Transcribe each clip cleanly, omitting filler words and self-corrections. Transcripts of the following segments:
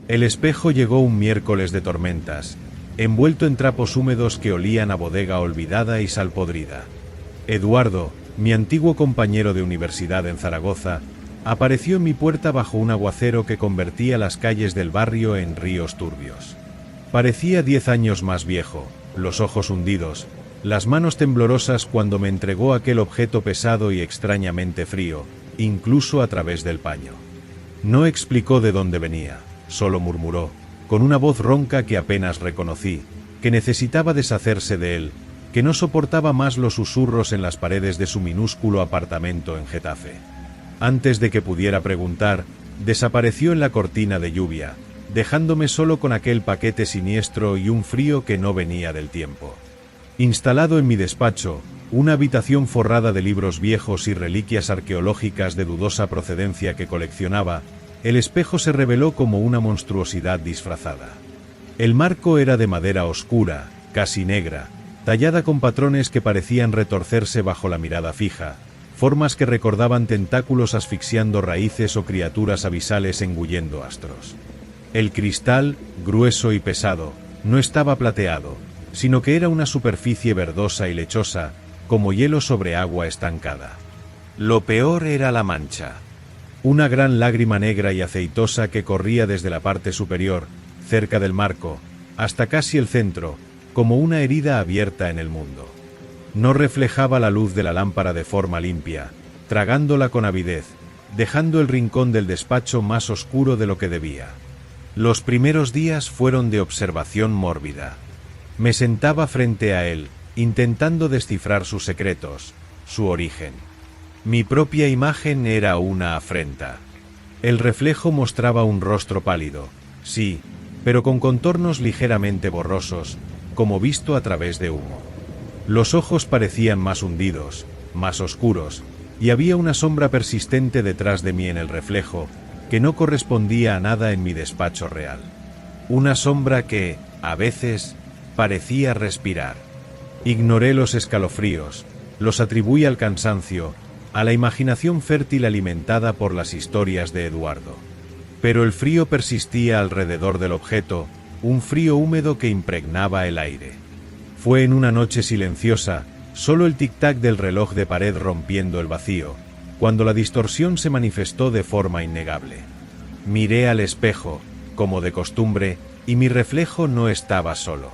El espejo llegó un miércoles de tormentas, envuelto en trapos húmedos que olían a bodega olvidada y sal podrida. Eduardo, mi antiguo compañero de universidad en Zaragoza, apareció en mi puerta bajo un aguacero que convertía las calles del barrio en ríos turbios. Parecía 10 años más viejo, los ojos hundidos, las manos temblorosas cuando me entregó aquel objeto pesado y extrañamente frío, incluso a través del paño. No explicó de dónde venía, solo murmuró, con una voz ronca que apenas reconocí, que necesitaba deshacerse de él, que no soportaba más los susurros en las paredes de su minúsculo apartamento en Getafe. Antes de que pudiera preguntar, desapareció en la cortina de lluvia, dejándome solo con aquel paquete siniestro y un frío que no venía del tiempo. Instalado en mi despacho, una habitación forrada de libros viejos y reliquias arqueológicas de dudosa procedencia que coleccionaba, el espejo se reveló como una monstruosidad disfrazada. El marco era de madera oscura, casi negra, tallada con patrones que parecían retorcerse bajo la mirada fija, formas que recordaban tentáculos asfixiando raíces o criaturas abisales engullendo astros. El cristal, grueso y pesado, no estaba plateado, sino que era una superficie verdosa y lechosa, como hielo sobre agua estancada. Lo peor era la mancha. Una gran lágrima negra y aceitosa que corría desde la parte superior, cerca del marco, hasta casi el centro, como una herida abierta en el mundo. No reflejaba la luz de la lámpara de forma limpia, tragándola con avidez, dejando el rincón del despacho más oscuro de lo que debía. Los primeros días fueron de observación mórbida. Me sentaba frente a él, intentando descifrar sus secretos, su origen. Mi propia imagen era una afrenta. El reflejo mostraba un rostro pálido, sí, pero con contornos ligeramente borrosos, como visto a través de humo. Los ojos parecían más hundidos, más oscuros, y había una sombra persistente detrás de mí en el reflejo, que no correspondía a nada en mi despacho real. Una sombra que, a veces, parecía respirar. Ignoré los escalofríos, los atribuí al cansancio, a la imaginación fértil alimentada por las historias de Eduardo. Pero el frío persistía alrededor del objeto, un frío húmedo que impregnaba el aire. Fue en una noche silenciosa, solo el tic-tac del reloj de pared rompiendo el vacío, cuando la distorsión se manifestó de forma innegable. Miré al espejo, como de costumbre, y mi reflejo no estaba solo.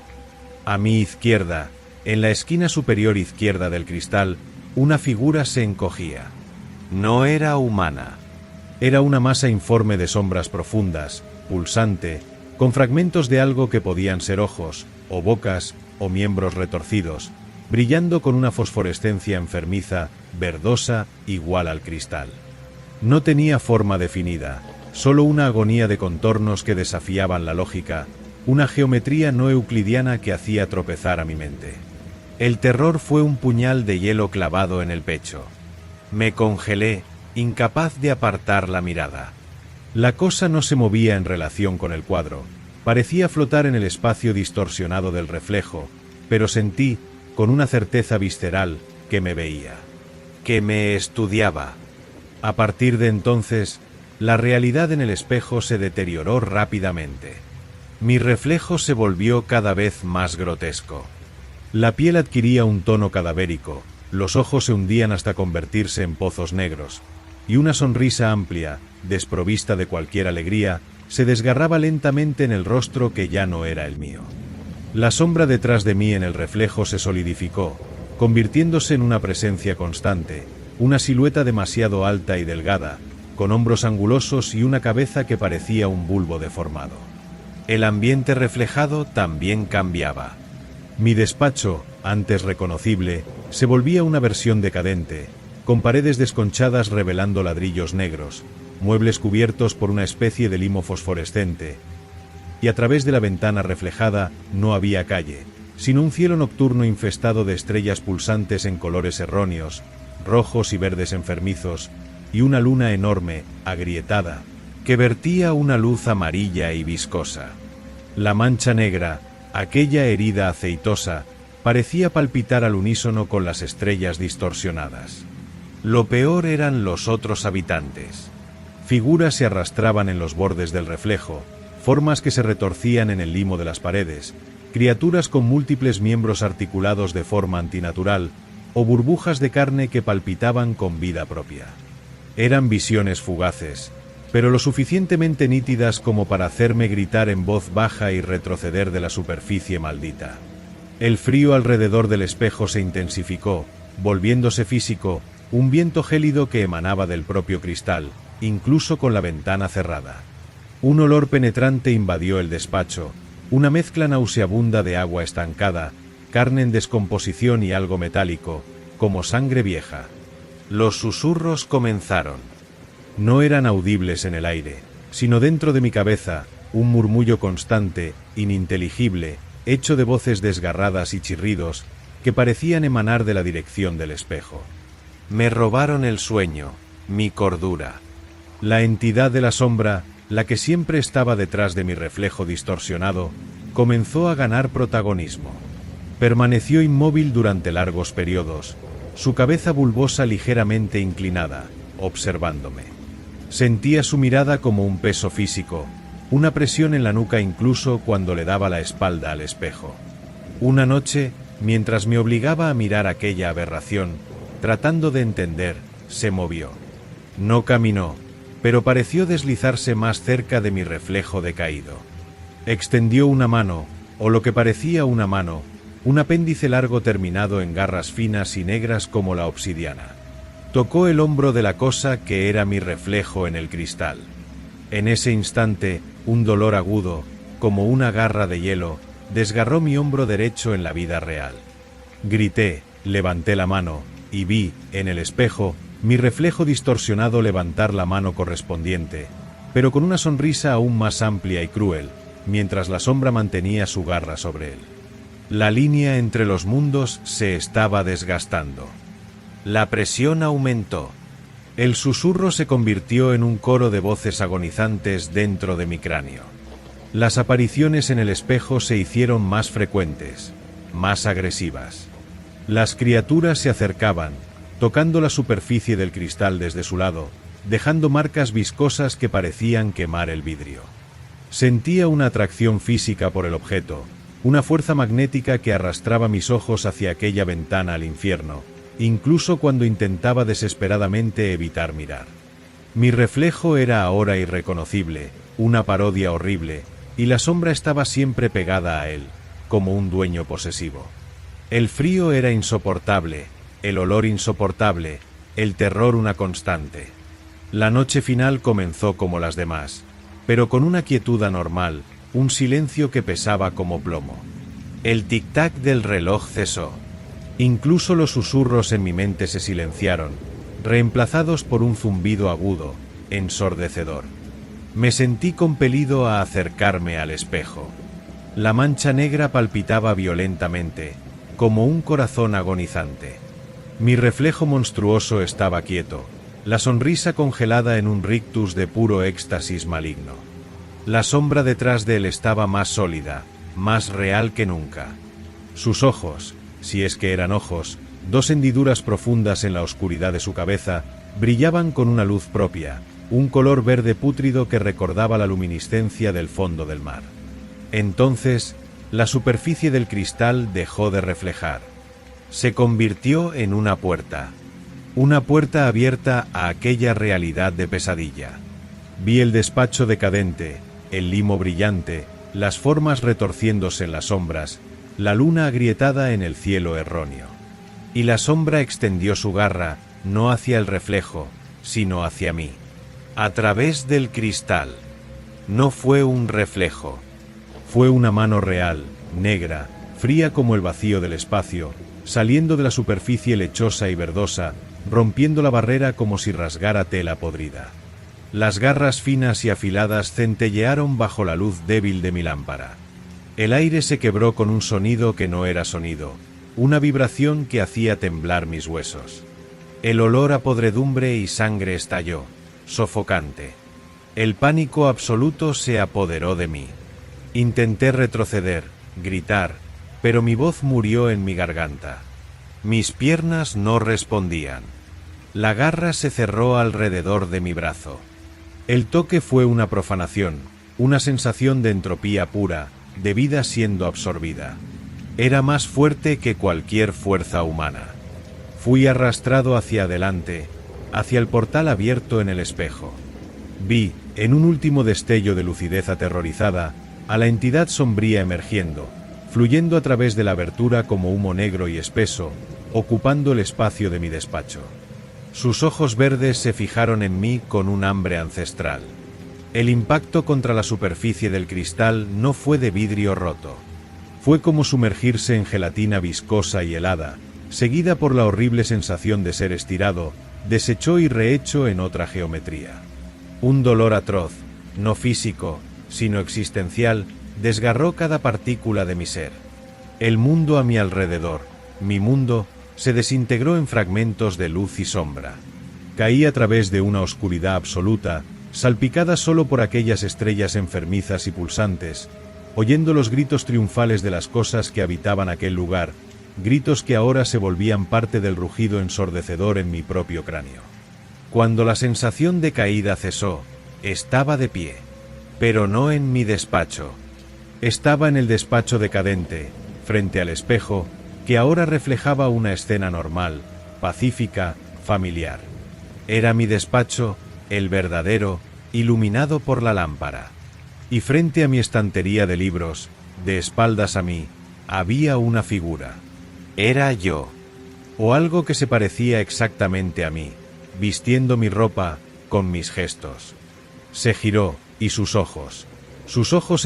A mi izquierda, en la esquina superior izquierda del cristal, una figura se encogía. No era humana. Era una masa informe de sombras profundas, pulsante, con fragmentos de algo que podían ser ojos, o bocas, o miembros retorcidos, brillando con una fosforescencia enfermiza, verdosa, igual al cristal. No tenía forma definida, solo una agonía de contornos que desafiaban la lógica, una geometría no euclidiana que hacía tropezar a mi mente. El terror fue un puñal de hielo clavado en el pecho. Me congelé, incapaz de apartar la mirada. La cosa no se movía en relación con el cuadro, parecía flotar en el espacio distorsionado del reflejo, pero sentí, con una certeza visceral, que me veía, que me estudiaba. A partir de entonces, la realidad en el espejo se deterioró rápidamente. Mi reflejo se volvió cada vez más grotesco. La piel adquiría un tono cadavérico, los ojos se hundían hasta convertirse en pozos negros, y una sonrisa amplia, desprovista de cualquier alegría, se desgarraba lentamente en el rostro que ya no era el mío. La sombra detrás de mí en el reflejo se solidificó, convirtiéndose en una presencia constante, una silueta demasiado alta y delgada, con hombros angulosos y una cabeza que parecía un bulbo deformado. El ambiente reflejado también cambiaba. Mi despacho, antes reconocible, se volvía una versión decadente, con paredes desconchadas revelando ladrillos negros, muebles cubiertos por una especie de limo fosforescente, y a través de la ventana reflejada no había calle, sino un cielo nocturno infestado de estrellas pulsantes en colores erróneos, rojos y verdes enfermizos, y una luna enorme, agrietada, que vertía una luz amarilla y viscosa. La mancha negra, aquella herida aceitosa, parecía palpitar al unísono con las estrellas distorsionadas. Lo peor eran los otros habitantes. Figuras se arrastraban en los bordes del reflejo, formas que se retorcían en el limo de las paredes, criaturas con múltiples miembros articulados de forma antinatural, o burbujas de carne que palpitaban con vida propia. Eran visiones fugaces, pero lo suficientemente nítidas como para hacerme gritar en voz baja y retroceder de la superficie maldita. El frío alrededor del espejo se intensificó, volviéndose físico, un viento gélido que emanaba del propio cristal, incluso con la ventana cerrada. Un olor penetrante invadió el despacho, una mezcla nauseabunda de agua estancada, carne en descomposición y algo metálico, como sangre vieja. Los susurros comenzaron. No eran audibles en el aire, sino dentro de mi cabeza, un murmullo constante, ininteligible, hecho de voces desgarradas y chirridos, que parecían emanar de la dirección del espejo. Me robaron el sueño, mi cordura. La entidad de la sombra, la que siempre estaba detrás de mi reflejo distorsionado, comenzó a ganar protagonismo. Permaneció inmóvil durante largos periodos, su cabeza bulbosa ligeramente inclinada, observándome. Sentía su mirada como un peso físico, una presión en la nuca incluso cuando le daba la espalda al espejo. Una noche, mientras me obligaba a mirar aquella aberración, tratando de entender, se movió. No caminó, pero pareció deslizarse más cerca de mi reflejo decaído. Extendió una mano, o lo que parecía una mano, un apéndice largo terminado en garras finas y negras como la obsidiana. Tocó el hombro de la cosa que era mi reflejo en el cristal. En ese instante, un dolor agudo, como una garra de hielo, desgarró mi hombro derecho en la vida real. Grité, levanté la mano, y vi, en el espejo, mi reflejo distorsionado levantar la mano correspondiente, pero con una sonrisa aún más amplia y cruel, mientras la sombra mantenía su garra sobre él. La línea entre los mundos se estaba desgastando. La presión aumentó. El susurro se convirtió en un coro de voces agonizantes dentro de mi cráneo. Las apariciones en el espejo se hicieron más frecuentes, más agresivas. Las criaturas se acercaban, tocando la superficie del cristal desde su lado, dejando marcas viscosas que parecían quemar el vidrio. Sentía una atracción física por el objeto, una fuerza magnética que arrastraba mis ojos hacia aquella ventana al infierno, incluso cuando intentaba desesperadamente evitar mirar. Mi reflejo era ahora irreconocible, una parodia horrible, y la sombra estaba siempre pegada a él, como un dueño posesivo. El frío era insoportable, el olor insoportable, el terror una constante. La noche final comenzó como las demás, pero con una quietud anormal, un silencio que pesaba como plomo. El tic-tac del reloj cesó. Incluso los susurros en mi mente se silenciaron, reemplazados por un zumbido agudo, ensordecedor. Me sentí compelido a acercarme al espejo. La mancha negra palpitaba violentamente, como un corazón agonizante. Mi reflejo monstruoso estaba quieto, la sonrisa congelada en un rictus de puro éxtasis maligno. La sombra detrás de él estaba más sólida, más real que nunca. Sus ojos, si es que eran ojos, dos hendiduras profundas en la oscuridad de su cabeza, brillaban con una luz propia, un color verde pútrido que recordaba la luminiscencia del fondo del mar. Entonces, la superficie del cristal dejó de reflejar. Se convirtió en una puerta abierta a aquella realidad de pesadilla. Vi el despacho decadente, el limo brillante, las formas retorciéndose en las sombras, la luna agrietada en el cielo erróneo. Y la sombra extendió su garra, no hacia el reflejo, sino hacia mí. A través del cristal. No fue un reflejo. Fue una mano real, negra, fría como el vacío del espacio, saliendo de la superficie lechosa y verdosa, rompiendo la barrera como si rasgara tela podrida. Las garras finas y afiladas centellearon bajo la luz débil de mi lámpara. El aire se quebró con un sonido que no era sonido, una vibración que hacía temblar mis huesos. El olor a podredumbre y sangre estalló, sofocante. El pánico absoluto se apoderó de mí. Intenté retroceder, gritar, pero mi voz murió en mi garganta. Mis piernas no respondían. La garra se cerró alrededor de mi brazo. El toque fue una profanación, una sensación de entropía pura, de vida siendo absorbida. Era más fuerte que cualquier fuerza humana. Fui arrastrado hacia adelante, hacia el portal abierto en el espejo. Vi, en un último destello de lucidez aterrorizada, a la entidad sombría emergiendo, fluyendo a través de la abertura como humo negro y espeso, ocupando el espacio de mi despacho. Sus ojos verdes se fijaron en mí con un hambre ancestral. El impacto contra la superficie del cristal no fue de vidrio roto. Fue como sumergirse en gelatina viscosa y helada, seguida por la horrible sensación de ser estirado, deshecho y rehecho en otra geometría. Un dolor atroz, no físico, sino existencial, desgarró cada partícula de mi ser. El mundo a mi alrededor, mi mundo, se desintegró en fragmentos de luz y sombra. Caí a través de una oscuridad absoluta, salpicada solo por aquellas estrellas enfermizas y pulsantes, oyendo los gritos triunfales de las cosas que habitaban aquel lugar, gritos que ahora se volvían parte del rugido ensordecedor en mi propio cráneo. Cuando la sensación de caída cesó, estaba de pie, pero no en mi despacho. Estaba en el despacho decadente, frente al espejo, que ahora reflejaba una escena normal, pacífica, familiar. Era mi despacho, el verdadero, iluminado por la lámpara. Y frente a mi estantería de libros, de espaldas a mí, había una figura. Era yo, o algo que se parecía exactamente a mí, vistiendo mi ropa, con mis gestos. Se giró, y sus ojos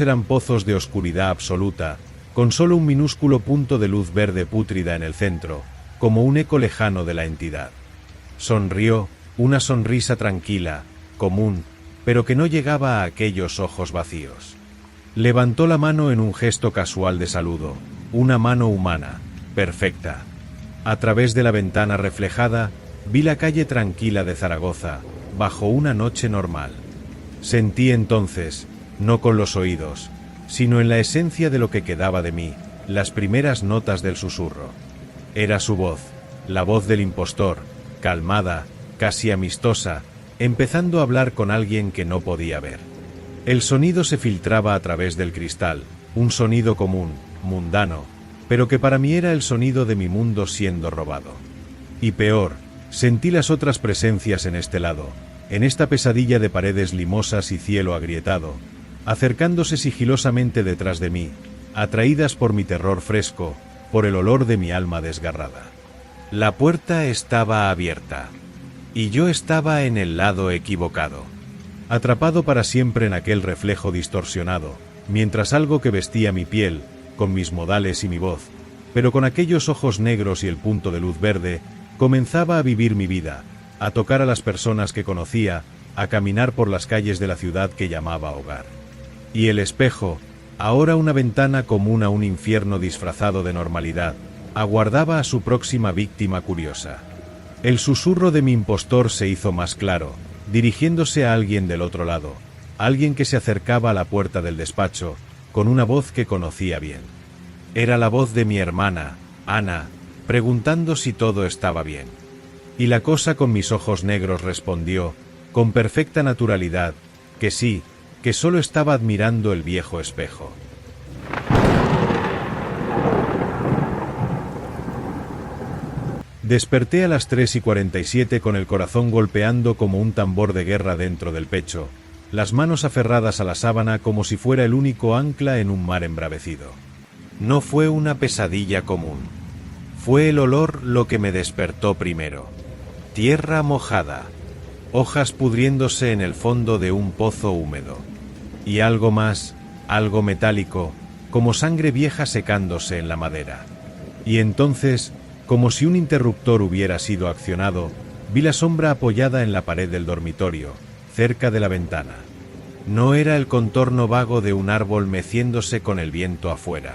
eran pozos de oscuridad absoluta, con solo un minúsculo punto de luz verde pútrida en el centro, como un eco lejano de la entidad. Sonrió, una sonrisa tranquila, común, pero que no llegaba a aquellos ojos vacíos. Levantó la mano en un gesto casual de saludo, una mano humana, perfecta. A través de la ventana reflejada, vi la calle tranquila de Zaragoza, bajo una noche normal. Sentí entonces, no con los oídos, sino en la esencia de lo que quedaba de mí, las primeras notas del susurro. Era su voz, la voz del impostor, calmada, casi amistosa, empezando a hablar con alguien que no podía ver. El sonido se filtraba a través del cristal, un sonido común, mundano, pero que para mí era el sonido de mi mundo siendo robado. Y peor, sentí las otras presencias en este lado, en esta pesadilla de paredes limosas y cielo agrietado, acercándose sigilosamente detrás de mí, atraídas por mi terror fresco, por el olor de mi alma desgarrada. La puerta estaba abierta, y yo estaba en el lado equivocado, atrapado para siempre en aquel reflejo distorsionado, mientras algo que vestía mi piel, con mis modales y mi voz, pero con aquellos ojos negros y el punto de luz verde, comenzaba a vivir mi vida, a tocar a las personas que conocía, a caminar por las calles de la ciudad que llamaba hogar. Y el espejo, ahora una ventana común a un infierno disfrazado de normalidad, aguardaba a su próxima víctima curiosa. El susurro de mi impostor se hizo más claro, dirigiéndose a alguien del otro lado, alguien que se acercaba a la puerta del despacho, con una voz que conocía bien. Era la voz de mi hermana, Ana, preguntando si todo estaba bien. Y la cosa con mis ojos negros respondió, con perfecta naturalidad, que sí, que solo estaba admirando el viejo espejo. Desperté a las 3:47 con el corazón golpeando como un tambor de guerra dentro del pecho, las manos aferradas a la sábana como si fuera el único ancla en un mar embravecido. No fue una pesadilla común. Fue el olor lo que me despertó primero. Tierra mojada, hojas pudriéndose en el fondo de un pozo húmedo. Y algo más, algo metálico, como sangre vieja secándose en la madera. Y entonces, como si un interruptor hubiera sido accionado, vi la sombra apoyada en la pared del dormitorio, cerca de la ventana. No era el contorno vago de un árbol meciéndose con el viento afuera.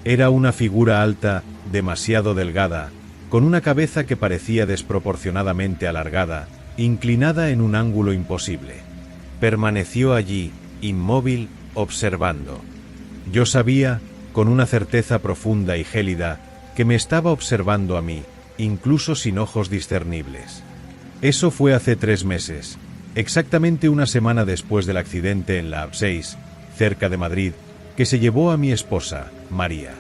Era una figura alta, demasiado delgada, con una cabeza que parecía desproporcionadamente alargada, inclinada en un ángulo imposible. Permaneció allí, inmóvil, observando. Yo sabía, con una certeza profunda y gélida, que me estaba observando a mí, incluso sin ojos discernibles. Eso fue hace 3 meses, exactamente una semana después del accidente en la AP6, cerca de Madrid, que se llevó a mi esposa, María.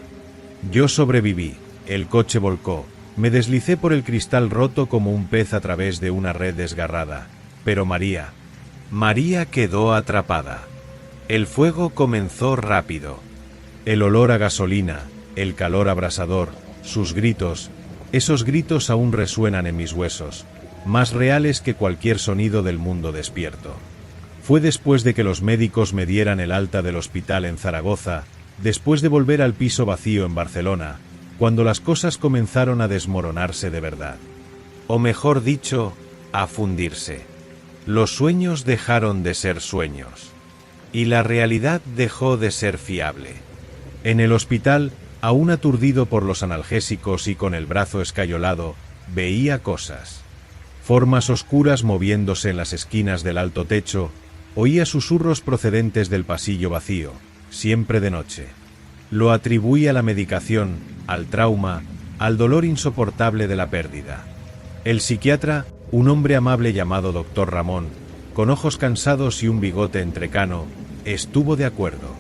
Yo sobreviví, el coche volcó, me deslicé por el cristal roto como un pez a través de una red desgarrada, pero María quedó atrapada. El fuego comenzó rápido. El olor a gasolina, el calor abrasador, sus gritos, esos gritos aún resuenan en mis huesos, más reales que cualquier sonido del mundo despierto. Fue después de que los médicos me dieran el alta del hospital en Zaragoza, después de volver al piso vacío en Barcelona, cuando las cosas comenzaron a desmoronarse de verdad. O mejor dicho, a fundirse. Los sueños dejaron de ser sueños. Y la realidad dejó de ser fiable. En el hospital, aún aturdido por los analgésicos y con el brazo escayolado, veía cosas. Formas oscuras moviéndose en las esquinas del alto techo, oía susurros procedentes del pasillo vacío, siempre de noche. Lo atribuí a la medicación, al trauma, al dolor insoportable de la pérdida. El psiquiatra, un hombre amable llamado Dr. Ramón, con ojos cansados y un bigote entrecano, estuvo de acuerdo.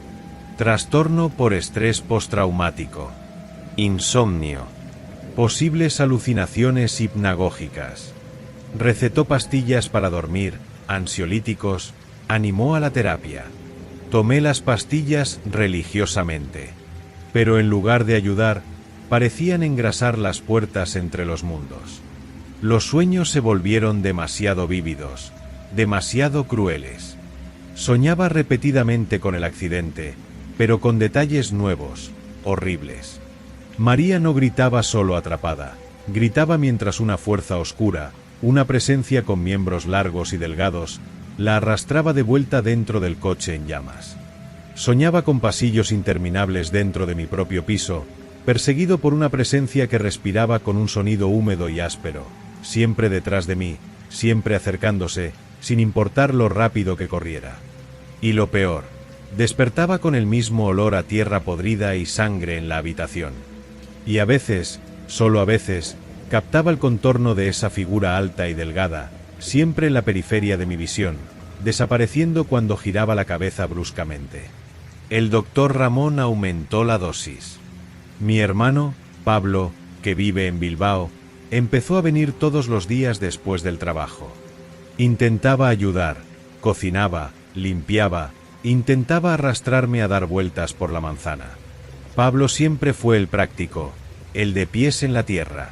Trastorno por estrés postraumático. Insomnio. Posibles alucinaciones hipnagógicas. Recetó pastillas para dormir, ansiolíticos, animó a la terapia. Tomé las pastillas religiosamente. Pero en lugar de ayudar, parecían engrasar las puertas entre los mundos. Los sueños se volvieron demasiado vívidos, demasiado crueles. Soñaba repetidamente con el accidente, pero con detalles nuevos, horribles. María no gritaba solo atrapada, gritaba mientras una fuerza oscura, una presencia con miembros largos y delgados, la arrastraba de vuelta dentro del coche en llamas. Soñaba con pasillos interminables dentro de mi propio piso, perseguido por una presencia que respiraba con un sonido húmedo y áspero, siempre detrás de mí, siempre acercándose, sin importar lo rápido que corriera. Y lo peor, despertaba con el mismo olor a tierra podrida y sangre en la habitación. Y a veces, solo a veces, captaba el contorno de esa figura alta y delgada, siempre en la periferia de mi visión, desapareciendo cuando giraba la cabeza bruscamente. El doctor Ramón aumentó la dosis. Mi hermano, Pablo, que vive en Bilbao, empezó a venir todos los días después del trabajo. Intentaba ayudar, cocinaba, limpiaba, intentaba arrastrarme a dar vueltas por la manzana. Pablo siempre fue el práctico, el de pies en la tierra.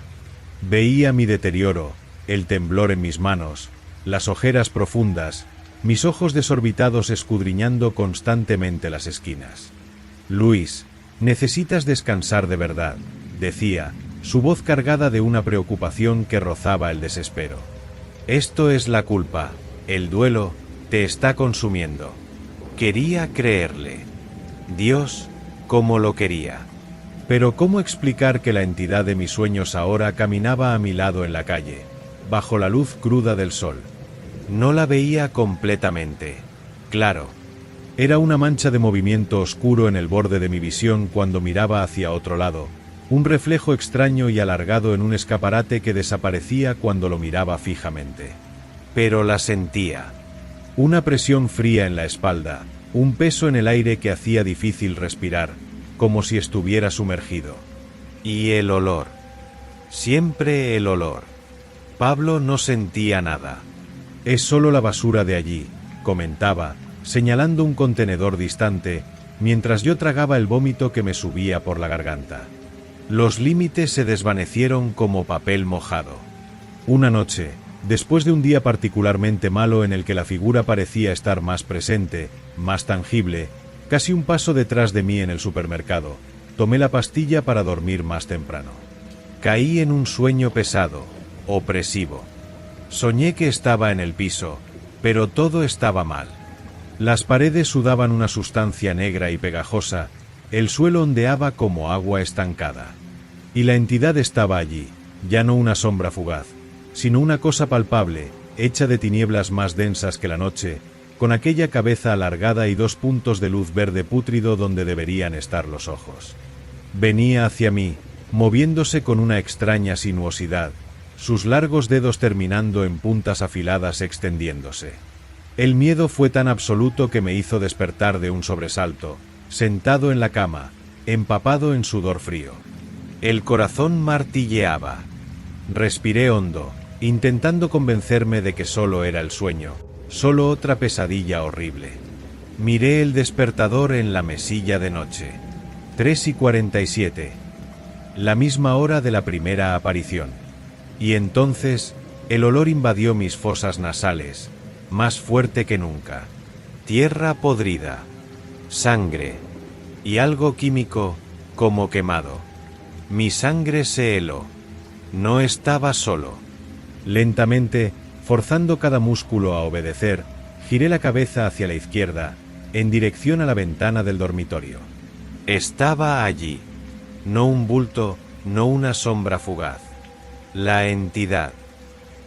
Veía mi deterioro, el temblor en mis manos, las ojeras profundas, mis ojos desorbitados escudriñando constantemente las esquinas. Luis, necesitas descansar de verdad, decía, su voz cargada de una preocupación que rozaba el desespero. Esto es la culpa, el duelo, te está consumiendo. Quería creerle. Dios, cómo lo quería. Pero ¿cómo explicar que la entidad de mis sueños ahora caminaba a mi lado en la calle, bajo la luz cruda del sol? No la veía completamente. Claro. Era una mancha de movimiento oscuro en el borde de mi visión cuando miraba hacia otro lado, un reflejo extraño y alargado en un escaparate que desaparecía cuando lo miraba fijamente. Pero la sentía. Una presión fría en la espalda, un peso en el aire que hacía difícil respirar, como si estuviera sumergido. Y el olor. Siempre el olor. Pablo no sentía nada. Es solo la basura de allí, comentaba, señalando un contenedor distante, mientras yo tragaba el vómito que me subía por la garganta. Los límites se desvanecieron como papel mojado. Una noche, después de un día particularmente malo en el que la figura parecía estar más presente, más tangible, casi un paso detrás de mí en el supermercado, tomé la pastilla para dormir más temprano. Caí en un sueño pesado, opresivo. Soñé que estaba en el piso, pero todo estaba mal. Las paredes sudaban una sustancia negra y pegajosa, el suelo ondeaba como agua estancada. Y la entidad estaba allí, ya no una sombra fugaz, sino una cosa palpable, hecha de tinieblas más densas que la noche, con aquella cabeza alargada y dos puntos de luz verde pútrido donde deberían estar los ojos. Venía hacia mí, moviéndose con una extraña sinuosidad, sus largos dedos terminando en puntas afiladas extendiéndose. El miedo fue tan absoluto que me hizo despertar de un sobresalto, sentado en la cama, empapado en sudor frío. El corazón martilleaba. Respiré hondo, intentando convencerme de que solo era el sueño, solo otra pesadilla horrible. Miré el despertador en la mesilla de noche. 3:47. La misma hora de la primera aparición. Y entonces, el olor invadió mis fosas nasales, más fuerte que nunca. Tierra podrida, sangre y algo químico como quemado. Mi sangre se heló. No estaba solo. Lentamente, forzando cada músculo a obedecer, giré la cabeza hacia la izquierda, en dirección a la ventana del dormitorio. Estaba allí. No un bulto, no una sombra fugaz. La entidad,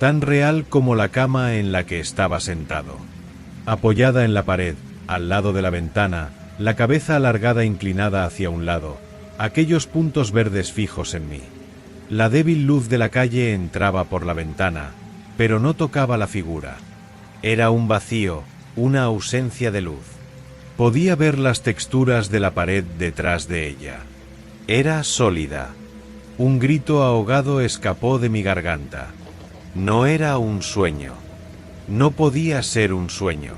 tan real como la cama en la que estaba sentado. Apoyada en la pared, al lado de la ventana, la cabeza alargada inclinada hacia un lado, aquellos puntos verdes fijos en mí. La débil luz de la calle entraba por la ventana, pero no tocaba la figura. Era un vacío, una ausencia de luz. Podía ver las texturas de la pared detrás de ella. Era sólida. Un grito ahogado escapó de mi garganta. No era un sueño. No podía ser un sueño.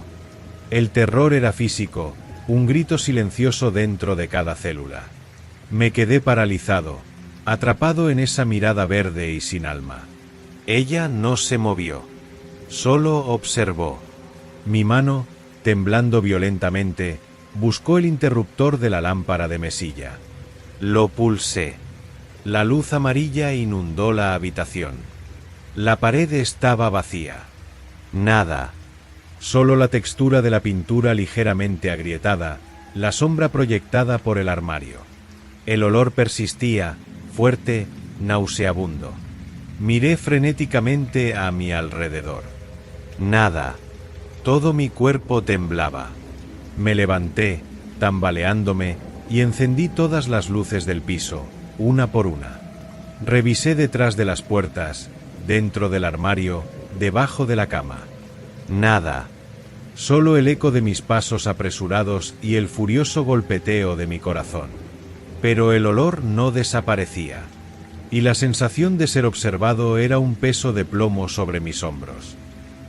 El terror era físico, un grito silencioso dentro de cada célula. Me quedé paralizado, atrapado en esa mirada verde y sin alma. Ella no se movió, solo observó. Mi mano, temblando violentamente, buscó el interruptor de la lámpara de mesilla. Lo pulsé. La luz amarilla inundó la habitación. La pared estaba vacía. Nada. Solo la textura de la pintura ligeramente agrietada, la sombra proyectada por el armario. El olor persistía, fuerte, nauseabundo. Miré frenéticamente a mi alrededor. Nada. Todo mi cuerpo temblaba. Me levanté, tambaleándome, y encendí todas las luces del piso, una por una. Revisé detrás de las puertas, dentro del armario, debajo de la cama. Nada. Solo el eco de mis pasos apresurados y el furioso golpeteo de mi corazón. Pero el olor no desaparecía, y la sensación de ser observado era un peso de plomo sobre mis hombros.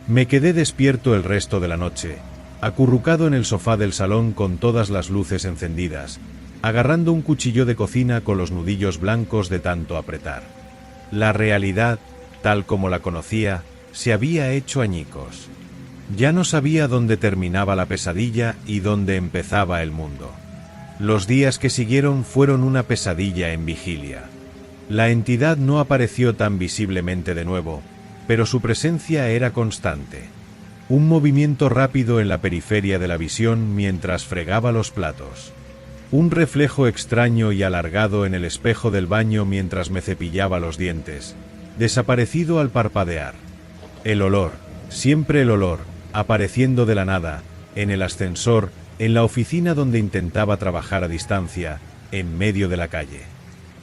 Me quedé despierto el resto de la noche, acurrucado en el sofá del salón con todas las luces encendidas, agarrando un cuchillo de cocina con los nudillos blancos de tanto apretar. La realidad, tal como la conocía, se había hecho añicos. Ya no sabía dónde terminaba la pesadilla y dónde empezaba el mundo. Los días que siguieron fueron una pesadilla en vigilia. La entidad no apareció tan visiblemente de nuevo, pero su presencia era constante. Un movimiento rápido en la periferia de la visión mientras fregaba los platos. Un reflejo extraño y alargado en el espejo del baño mientras me cepillaba los dientes, desaparecido al parpadear. El olor, siempre el olor, apareciendo de la nada, en el ascensor, en la oficina donde intentaba trabajar a distancia, en medio de la calle.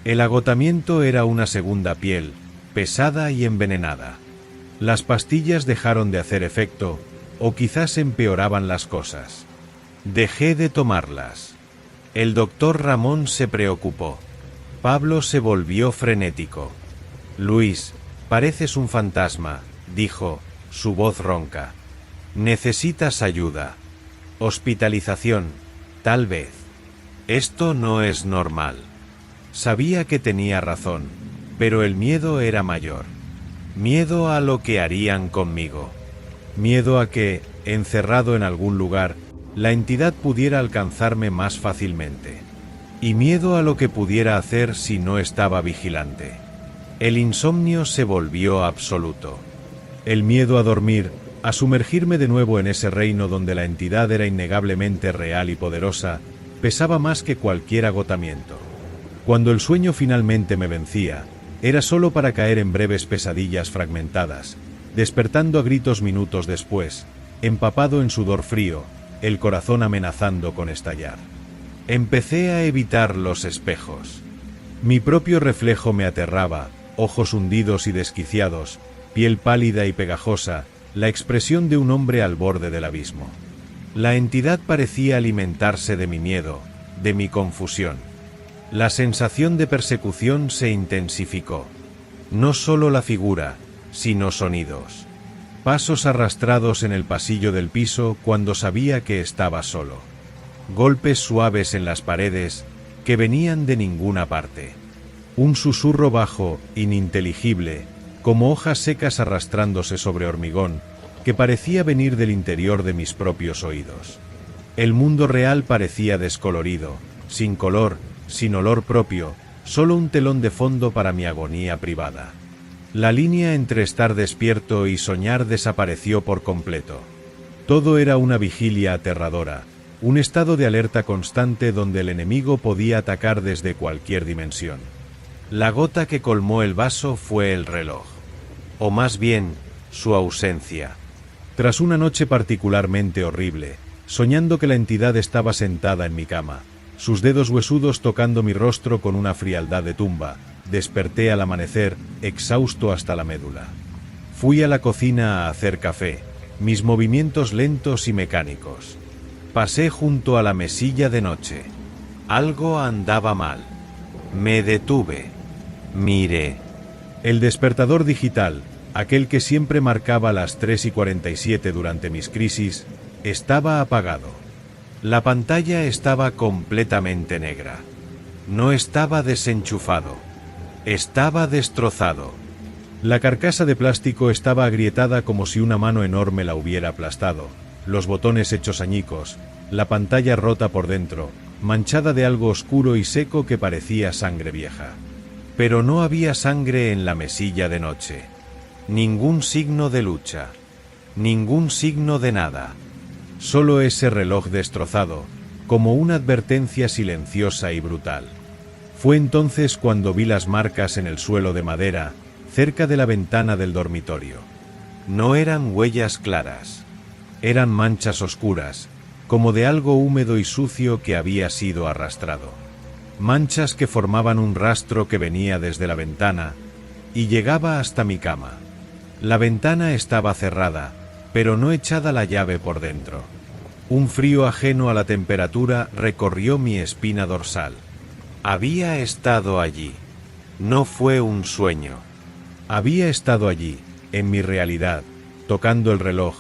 El agotamiento era una segunda piel, pesada y envenenada. Las pastillas dejaron de hacer efecto, o quizás empeoraban las cosas. Dejé de tomarlas. El doctor Ramón se preocupó. Pablo se volvió frenético. Luis, pareces un fantasma, dijo, su voz ronca. Necesitas ayuda. Hospitalización, tal vez. Esto no es normal. Sabía que tenía razón, pero el miedo era mayor. Miedo a lo que harían conmigo. Miedo a que, encerrado en algún lugar, la entidad pudiera alcanzarme más fácilmente. Y miedo a lo que pudiera hacer si no estaba vigilante. El insomnio se volvió absoluto. El miedo a dormir, a sumergirme de nuevo en ese reino donde la entidad era innegablemente real y poderosa, pesaba más que cualquier agotamiento. Cuando el sueño finalmente me vencía, era solo para caer en breves pesadillas fragmentadas, despertando a gritos minutos después, empapado en sudor frío, el corazón amenazando con estallar. Empecé a evitar los espejos. Mi propio reflejo me aterraba, ojos hundidos y desquiciados, piel pálida y pegajosa, la expresión de un hombre al borde del abismo. La entidad parecía alimentarse de mi miedo, de mi confusión. La sensación de persecución se intensificó. No solo la figura, sino sonidos. Pasos arrastrados en el pasillo del piso cuando sabía que estaba solo. Golpes suaves en las paredes que venían de ninguna parte. Un susurro bajo, ininteligible, como hojas secas arrastrándose sobre hormigón, que parecía venir del interior de mis propios oídos. El mundo real parecía descolorido, sin color, sin olor propio, solo un telón de fondo para mi agonía privada. La línea entre estar despierto y soñar desapareció por completo. Todo era una vigilia aterradora, un estado de alerta constante donde el enemigo podía atacar desde cualquier dimensión. La gota que colmó el vaso fue el reloj. O más bien, su ausencia. Tras una noche particularmente horrible, soñando que la entidad estaba sentada en mi cama, sus dedos huesudos tocando mi rostro con una frialdad de tumba, desperté al amanecer, exhausto hasta la médula. Fui a la cocina a hacer café, mis movimientos lentos y mecánicos. Pasé junto a la mesilla de noche. Algo andaba mal. Me detuve. Miré. El despertador digital, aquel que siempre marcaba las 3:47 durante mis crisis, estaba apagado. La pantalla estaba completamente negra. No estaba desenchufado. Estaba destrozado. La carcasa de plástico estaba agrietada como si una mano enorme la hubiera aplastado, los botones hechos añicos, la pantalla rota por dentro, manchada de algo oscuro y seco que parecía sangre vieja. Pero no había sangre en la mesilla de noche. Ningún signo de lucha. Ningún signo de nada. Solo ese reloj destrozado, como una advertencia silenciosa y brutal. Fue entonces cuando vi las marcas en el suelo de madera, cerca de la ventana del dormitorio. No eran huellas claras. Eran manchas oscuras, como de algo húmedo y sucio que había sido arrastrado. Manchas que formaban un rastro que venía desde la ventana y llegaba hasta mi cama. La ventana estaba cerrada, pero no echada la llave por dentro. Un frío ajeno a la temperatura recorrió mi espina dorsal. Había estado allí. No fue un sueño. Había estado allí, en mi realidad, tocando el reloj,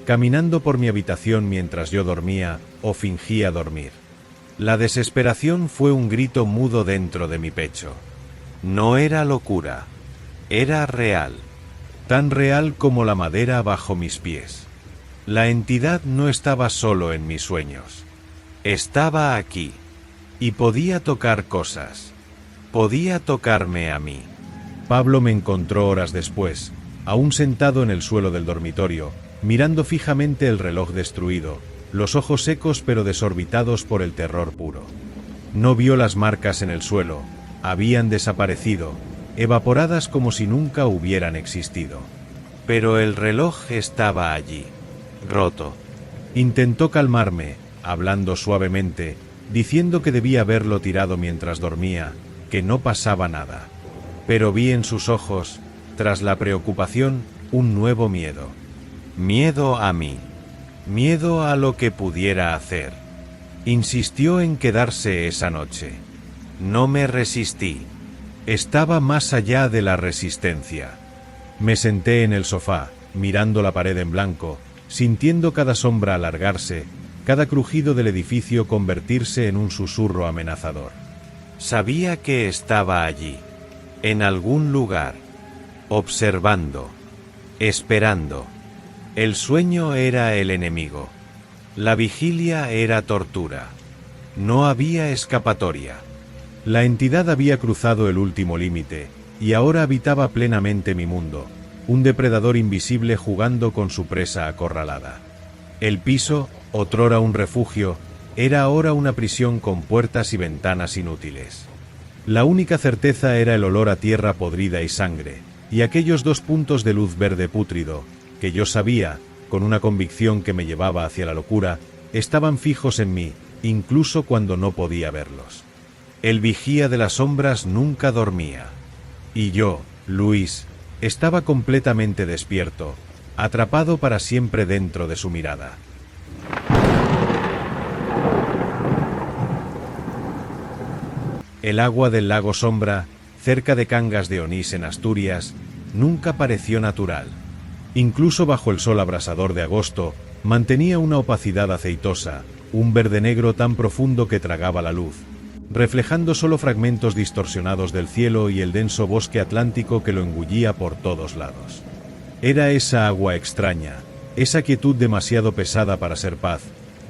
caminando por mi habitación mientras yo dormía o fingía dormir. La desesperación fue un grito mudo dentro de mi pecho. No era locura. Era real. Tan real como la madera bajo mis pies. La entidad no estaba solo en mis sueños. Estaba aquí. Y podía tocar cosas. Podía tocarme a mí. Pablo me encontró horas después, aún sentado en el suelo del dormitorio, mirando fijamente el reloj destruido, los ojos secos pero desorbitados por el terror puro. No vio las marcas en el suelo, habían desaparecido, evaporadas como si nunca hubieran existido. Pero el reloj estaba allí, roto. Intentó calmarme, hablando suavemente, diciendo que debía haberlo tirado mientras dormía, que no pasaba nada. Pero vi en sus ojos, tras la preocupación, un nuevo miedo. Miedo a mí. Miedo a lo que pudiera hacer. Insistió en quedarse esa noche. No me resistí. Estaba más allá de la resistencia. Me senté en el sofá, mirando la pared en blanco, sintiendo cada sombra alargarse, cada crujido del edificio convertirse en un susurro amenazador. Sabía que estaba allí, en algún lugar, observando, esperando. El sueño era el enemigo. La vigilia era tortura. No había escapatoria. La entidad había cruzado el último límite, y ahora habitaba plenamente mi mundo, un depredador invisible jugando con su presa acorralada. El piso, otrora un refugio, era ahora una prisión con puertas y ventanas inútiles. La única certeza era el olor a tierra podrida y sangre, y aquellos 2 puntos de luz verde pútrido, que yo sabía, con una convicción que me llevaba hacia la locura, estaban fijos en mí, incluso cuando no podía verlos. El vigía de las sombras nunca dormía. Y yo, Luis, estaba completamente despierto, atrapado para siempre dentro de su mirada. El agua del lago Sombra, cerca de Cangas de Onís en Asturias, nunca pareció natural. Incluso bajo el sol abrasador de agosto, mantenía una opacidad aceitosa, un verde negro tan profundo que tragaba la luz, reflejando solo fragmentos distorsionados del cielo y el denso bosque atlántico que lo engullía por todos lados. Era esa agua extraña, esa quietud demasiado pesada para ser paz,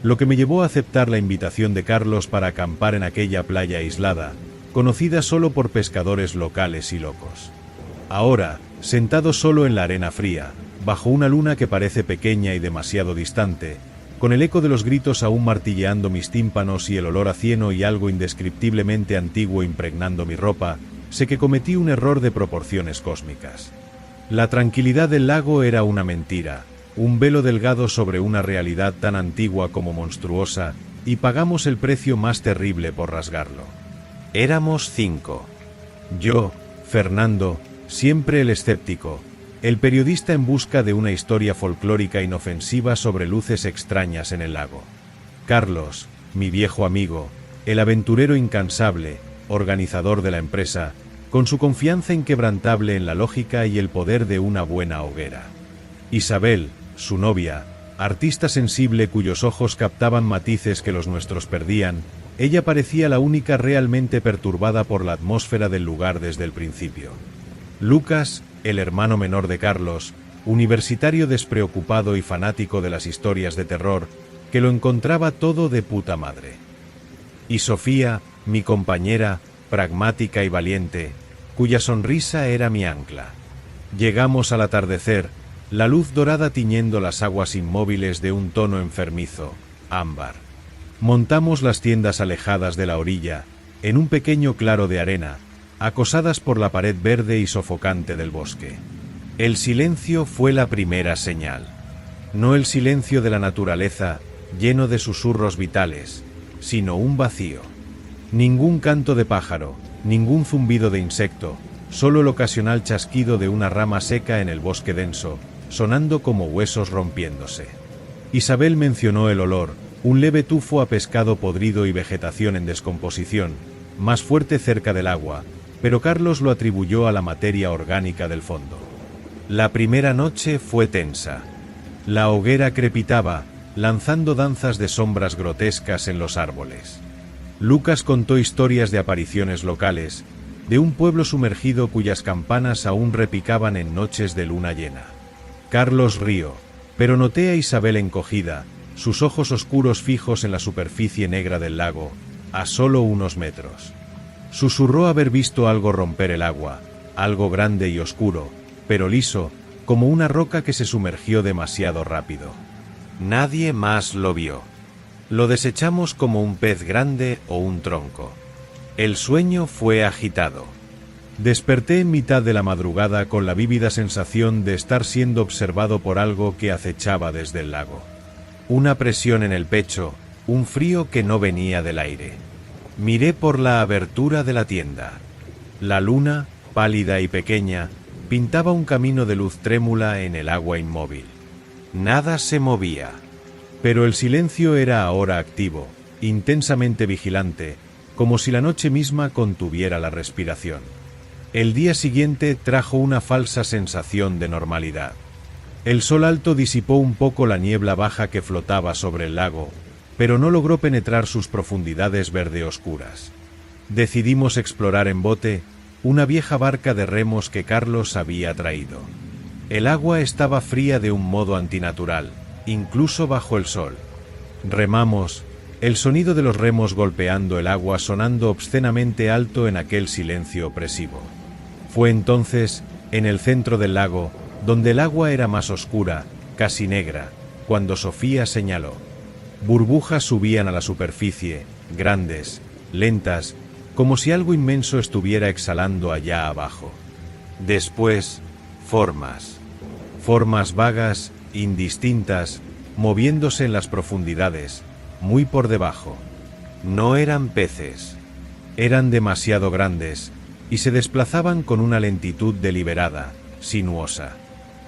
lo que me llevó a aceptar la invitación de Carlos para acampar en aquella playa aislada, conocida solo por pescadores locales y locos. Ahora, sentado solo en la arena fría, bajo una luna que parece pequeña y demasiado distante, con el eco de los gritos aún martilleando mis tímpanos y el olor a cieno y algo indescriptiblemente antiguo impregnando mi ropa, sé que cometí un error de proporciones cósmicas. La tranquilidad del lago era una mentira, un velo delgado sobre una realidad tan antigua como monstruosa, y pagamos el precio más terrible por rasgarlo. Éramos 5. Yo, Fernando, siempre el escéptico, el periodista en busca de una historia folclórica inofensiva sobre luces extrañas en el lago. Carlos, mi viejo amigo, el aventurero incansable, organizador de la empresa, con su confianza inquebrantable en la lógica y el poder de una buena hoguera. Isabel, su novia, artista sensible cuyos ojos captaban matices que los nuestros perdían, ella parecía la única realmente perturbada por la atmósfera del lugar desde el principio. Lucas, el hermano menor de Carlos, universitario despreocupado y fanático de las historias de terror, que lo encontraba todo de puta madre. Y Sofía, mi compañera, pragmática y valiente, cuya sonrisa era mi ancla. Llegamos al atardecer, la luz dorada tiñendo las aguas inmóviles de un tono enfermizo, ámbar. Montamos las tiendas alejadas de la orilla, en un pequeño claro de arena, acosadas por la pared verde y sofocante del bosque. El silencio fue la primera señal. No el silencio de la naturaleza, lleno de susurros vitales, sino un vacío. Ningún canto de pájaro, ningún zumbido de insecto, solo el ocasional chasquido de una rama seca en el bosque denso, sonando como huesos rompiéndose. Isabel mencionó el olor, un leve tufo a pescado podrido y vegetación en descomposición, más fuerte cerca del agua, pero Carlos lo atribuyó a la materia orgánica del fondo. La primera noche fue tensa. La hoguera crepitaba, lanzando danzas de sombras grotescas en los árboles. Lucas contó historias de apariciones locales, de un pueblo sumergido cuyas campanas aún repicaban en noches de luna llena. Carlos rió, pero noté a Isabel encogida, sus ojos oscuros fijos en la superficie negra del lago, a solo unos metros. Susurró haber visto algo romper el agua, algo grande y oscuro, pero liso, como una roca que se sumergió demasiado rápido. Nadie más lo vio. Lo desechamos como un pez grande o un tronco. El sueño fue agitado. Desperté en mitad de la madrugada con la vívida sensación de estar siendo observado por algo que acechaba desde el lago. Una presión en el pecho, un frío que no venía del aire. Miré por la abertura de la tienda. La luna, pálida y pequeña, pintaba un camino de luz trémula en el agua inmóvil. Nada se movía. Pero el silencio era ahora activo, intensamente vigilante, como si la noche misma contuviera la respiración. El día siguiente trajo una falsa sensación de normalidad. El sol alto disipó un poco la niebla baja que flotaba sobre el lago, pero no logró penetrar sus profundidades verde oscuras. Decidimos explorar en bote una vieja barca de remos que Carlos había traído. El agua estaba fría de un modo antinatural, incluso bajo el sol. Remamos, el sonido de los remos golpeando el agua sonando obscenamente alto en aquel silencio opresivo. Fue entonces, en el centro del lago, donde el agua era más oscura, casi negra, cuando Sofía señaló. Burbujas subían a la superficie, grandes, lentas, como si algo inmenso estuviera exhalando allá abajo. Después, formas. Formas vagas, indistintas, moviéndose en las profundidades, muy por debajo. No eran peces. Eran demasiado grandes, y se desplazaban con una lentitud deliberada, sinuosa.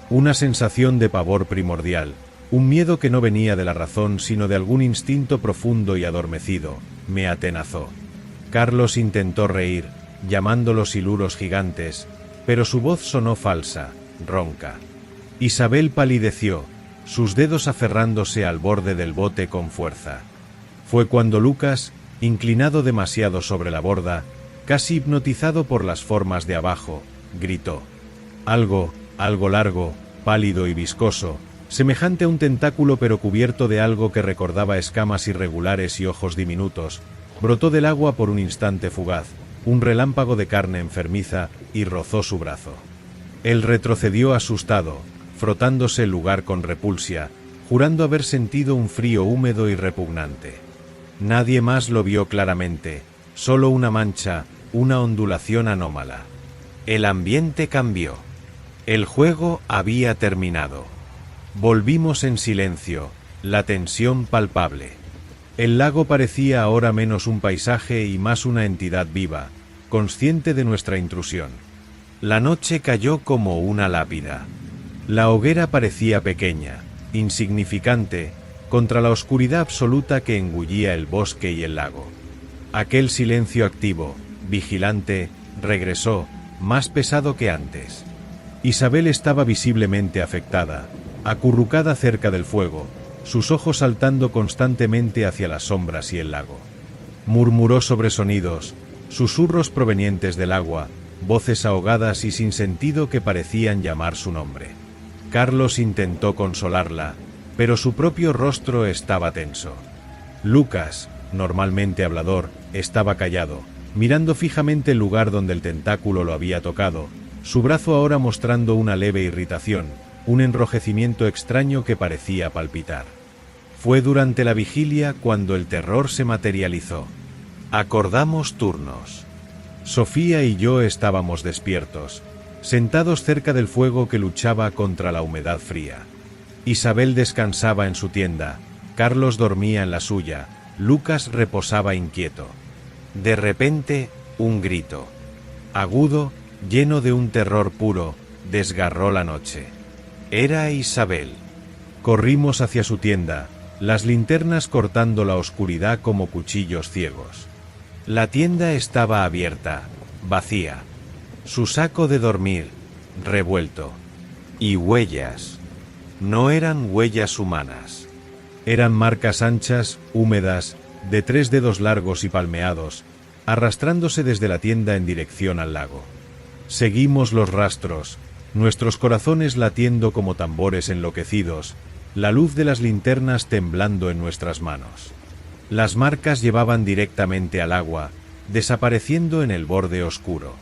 Una sensación de pavor primordial, un miedo que no venía de la razón sino de algún instinto profundo y adormecido, me atenazó. Carlos intentó reír, llamando los siluros gigantes, pero su voz sonó falsa, ronca. Isabel palideció, sus dedos aferrándose al borde del bote con fuerza. Fue cuando Lucas, inclinado demasiado sobre la borda, casi hipnotizado por las formas de abajo, gritó. Algo largo, pálido y viscoso, semejante a un tentáculo pero cubierto de algo que recordaba escamas irregulares y ojos diminutos, brotó del agua por un instante fugaz, un relámpago de carne enfermiza, y rozó su brazo. Él retrocedió asustado, frotándose el lugar con repulsia, jurando haber sentido un frío húmedo y repugnante. Nadie más lo vio claramente, solo una mancha, una ondulación anómala. El ambiente cambió. El juego había terminado. Volvimos en silencio, la tensión palpable. El lago parecía ahora menos un paisaje y más una entidad viva, consciente de nuestra intrusión. La noche cayó como una lápida. La hoguera parecía pequeña, insignificante, contra la oscuridad absoluta que engullía el bosque y el lago. Aquel silencio activo, vigilante, regresó, más pesado que antes. Isabel estaba visiblemente afectada, acurrucada cerca del fuego, sus ojos saltando constantemente hacia las sombras y el lago. Murmuró sobresonidos, susurros provenientes del agua, voces ahogadas y sin sentido que parecían llamar su nombre. Carlos intentó consolarla, pero su propio rostro estaba tenso. Lucas, normalmente hablador, estaba callado, mirando fijamente el lugar donde el tentáculo lo había tocado, su brazo ahora mostrando una leve irritación, un enrojecimiento extraño que parecía palpitar. Fue durante la vigilia cuando el terror se materializó. Acordamos turnos. Sofía y yo estábamos despiertos, sentados cerca del fuego que luchaba contra la humedad fría. Isabel descansaba en su tienda, Carlos dormía en la suya, Lucas reposaba inquieto. De repente, un grito. Agudo, lleno de un terror puro, desgarró la noche. Era Isabel. Corrimos hacia su tienda, las linternas cortando la oscuridad como cuchillos ciegos. La tienda estaba abierta, vacía. Su saco de dormir, revuelto. Y huellas. No eran huellas humanas. Eran marcas anchas, húmedas, de 3 dedos largos y palmeados, arrastrándose desde la tienda en dirección al lago. Seguimos los rastros, nuestros corazones latiendo como tambores enloquecidos, la luz de las linternas temblando en nuestras manos. Las marcas llevaban directamente al agua, desapareciendo en el borde oscuro.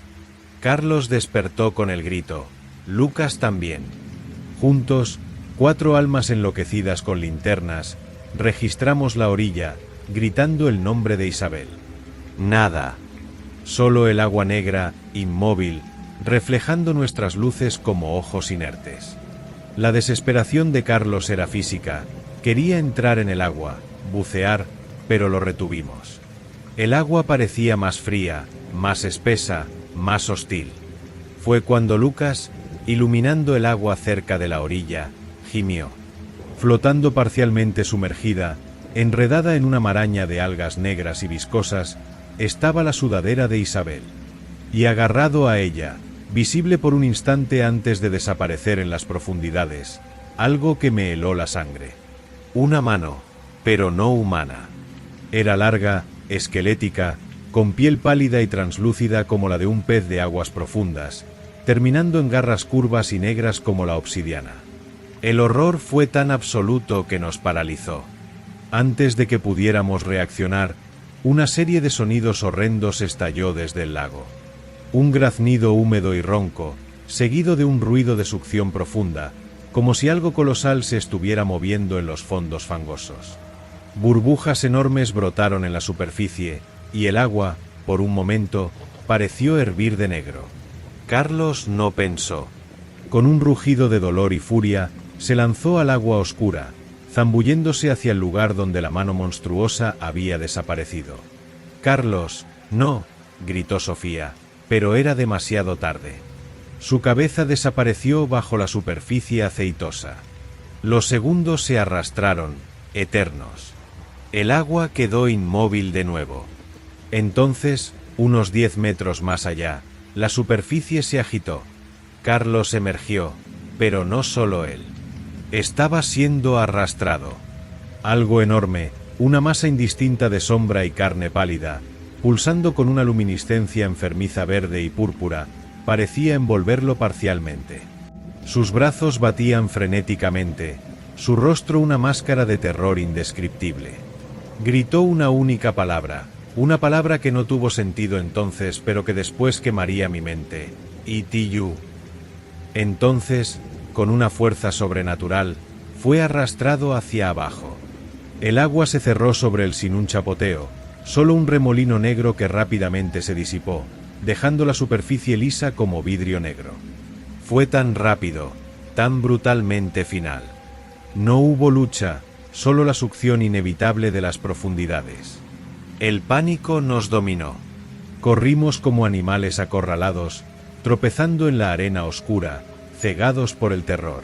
Carlos despertó con el grito, Lucas también. Juntos, 4 almas enloquecidas con linternas, registramos la orilla, gritando el nombre de Isabel. Nada. Solo el agua negra, inmóvil, reflejando nuestras luces como ojos inertes. La desesperación de Carlos era física, quería entrar en el agua, bucear, pero lo retuvimos. El agua parecía más fría, más espesa, más hostil. Fue cuando Lucas, iluminando el agua cerca de la orilla, gimió. Flotando parcialmente sumergida, enredada en una maraña de algas negras y viscosas, estaba la sudadera de Isabel. Y agarrado a ella, visible por un instante antes de desaparecer en las profundidades, algo que me heló la sangre. Una mano, pero no humana. Era larga, esquelética, con piel pálida y translúcida como la de un pez de aguas profundas, terminando en garras curvas y negras como la obsidiana. El horror fue tan absoluto que nos paralizó. Antes de que pudiéramos reaccionar, una serie de sonidos horrendos estalló desde el lago. Un graznido húmedo y ronco, seguido de un ruido de succión profunda, como si algo colosal se estuviera moviendo en los fondos fangosos. Burbujas enormes brotaron en la superficie, y el agua, por un momento, pareció hervir de negro. Carlos no pensó. Con un rugido de dolor y furia, se lanzó al agua oscura, zambulléndose hacia el lugar donde la mano monstruosa había desaparecido. «Carlos, no», gritó Sofía, pero era demasiado tarde. Su cabeza desapareció bajo la superficie aceitosa. Los segundos se arrastraron, eternos. El agua quedó inmóvil de nuevo. Entonces, unos 10 metros más allá, la superficie se agitó. Carlos emergió, pero no solo él. Estaba siendo arrastrado. Algo enorme, una masa indistinta de sombra y carne pálida, pulsando con una luminiscencia enfermiza verde y púrpura, parecía envolverlo parcialmente. Sus brazos batían frenéticamente, su rostro una máscara de terror indescriptible. Gritó una única palabra, una palabra que no tuvo sentido entonces, pero que después quemaría mi mente. Itiyu. Entonces, con una fuerza sobrenatural, fue arrastrado hacia abajo. El agua se cerró sobre él sin un chapoteo, solo un remolino negro que rápidamente se disipó, dejando la superficie lisa como vidrio negro. Fue tan rápido, tan brutalmente final. No hubo lucha, solo la succión inevitable de las profundidades. El pánico nos dominó. Corrimos como animales acorralados, tropezando en la arena oscura, cegados por el terror.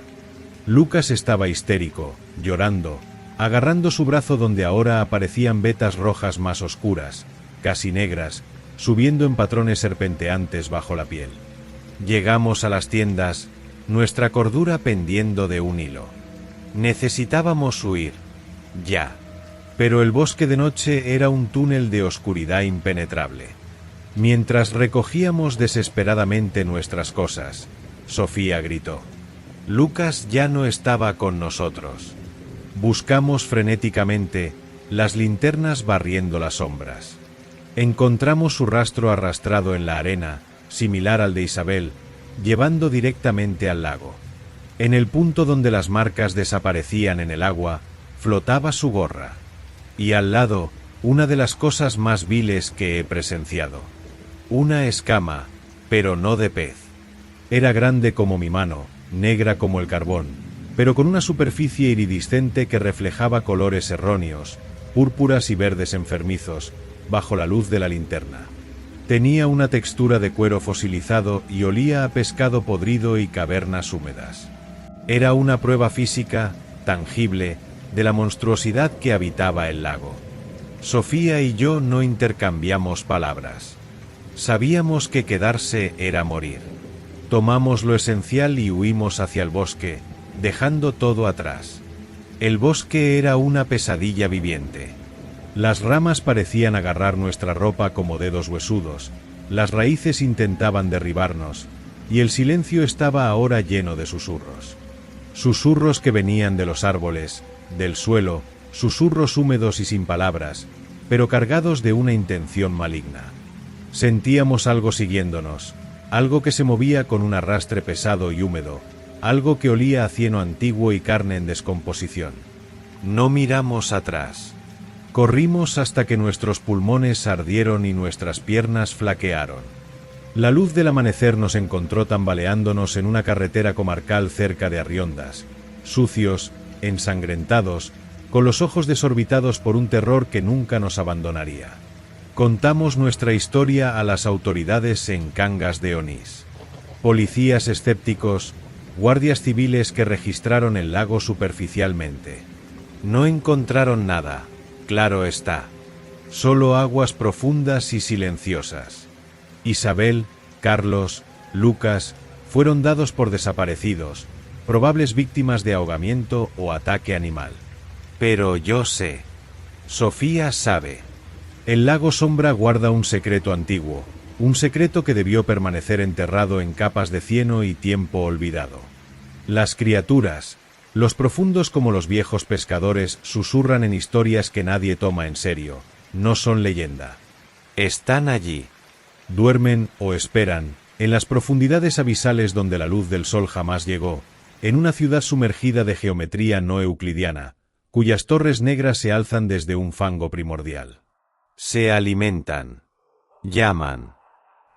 Lucas estaba histérico, llorando, agarrando su brazo donde ahora aparecían vetas rojas más oscuras, casi negras, subiendo en patrones serpenteantes bajo la piel. Llegamos a las tiendas, nuestra cordura pendiendo de un hilo. Necesitábamos huir. Ya. Pero el bosque de noche era un túnel de oscuridad impenetrable. Mientras recogíamos desesperadamente nuestras cosas, Sofía gritó. Lucas ya no estaba con nosotros. Buscamos frenéticamente, las linternas barriendo las sombras. Encontramos su rastro arrastrado en la arena, similar al de Isabel, llevando directamente al lago. En el punto donde las marcas desaparecían en el agua, flotaba su gorra. Y al lado, una de las cosas más viles que he presenciado. Una escama, pero no de pez. Era grande como mi mano, negra como el carbón, pero con una superficie iridiscente que reflejaba colores erróneos, púrpuras y verdes enfermizos, bajo la luz de la linterna. Tenía una textura de cuero fosilizado y olía a pescado podrido y cavernas húmedas. Era una prueba física, tangible, de la monstruosidad que habitaba el lago. Sofía y yo no intercambiamos palabras. Sabíamos que quedarse era morir. Tomamos lo esencial y huimos hacia el bosque, dejando todo atrás. El bosque era una pesadilla viviente. Las ramas parecían agarrar nuestra ropa como dedos huesudos, las raíces intentaban derribarnos, y el silencio estaba ahora lleno de susurros. Susurros que venían de los árboles, del suelo, susurros húmedos y sin palabras, pero cargados de una intención maligna. Sentíamos algo siguiéndonos, algo que se movía con un arrastre pesado y húmedo, algo que olía a cieno antiguo y carne en descomposición. No miramos atrás. Corrimos hasta que nuestros pulmones ardieron y nuestras piernas flaquearon. La luz del amanecer nos encontró tambaleándonos en una carretera comarcal cerca de Arriondas, sucios, ensangrentados, con los ojos desorbitados por un terror que nunca nos abandonaría. Contamos nuestra historia a las autoridades en Cangas de Onís. Policías escépticos, guardias civiles que registraron el lago superficialmente. No encontraron nada, claro está. Solo aguas profundas y silenciosas. Isabel, Carlos, Lucas fueron dados por desaparecidos, probables víctimas de ahogamiento o ataque animal. Pero yo sé. Sofía sabe. El lago Sombra guarda un secreto antiguo, un secreto que debió permanecer enterrado en capas de cieno y tiempo olvidado. Las criaturas, los profundos como los viejos pescadores, susurran en historias que nadie toma en serio, no son leyenda. Están allí. Duermen o esperan, en las profundidades abisales donde la luz del sol jamás llegó, en una ciudad sumergida de geometría no euclidiana, cuyas torres negras se alzan desde un fango primordial. Se alimentan. Llaman.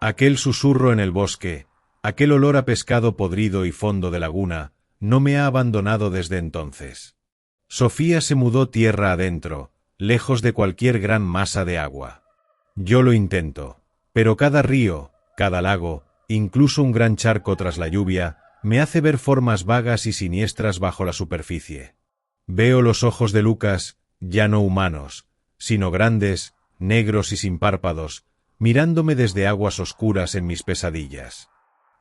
Aquel susurro en el bosque, aquel olor a pescado podrido y fondo de laguna, no me ha abandonado desde entonces. Sofía se mudó tierra adentro, lejos de cualquier gran masa de agua. Yo lo intento, pero cada río, cada lago, Incluso un gran charco tras la lluvia me hace ver formas vagas y siniestras bajo la superficie. Veo los ojos de Lucas, ya no humanos, sino grandes, negros y sin párpados, mirándome desde aguas oscuras en mis pesadillas.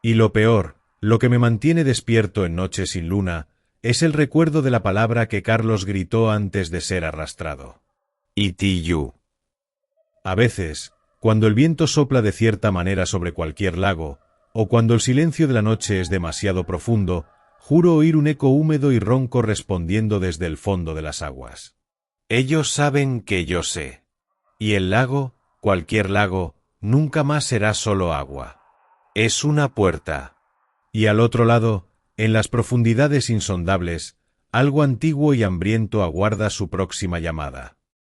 Y lo peor, lo que me mantiene despierto en noches sin luna, es el recuerdo de la palabra que Carlos gritó antes de ser arrastrado. Itiyu. A veces, cuando el viento sopla de cierta manera sobre cualquier lago, o cuando el silencio de la noche es demasiado profundo, juro oír un eco húmedo y ronco respondiendo desde el fondo de las aguas. Ellos saben que yo sé. Y el lago, cualquier lago, nunca más será solo agua. Es una puerta. Y al otro lado, en las profundidades insondables, algo antiguo y hambriento aguarda su próxima llamada.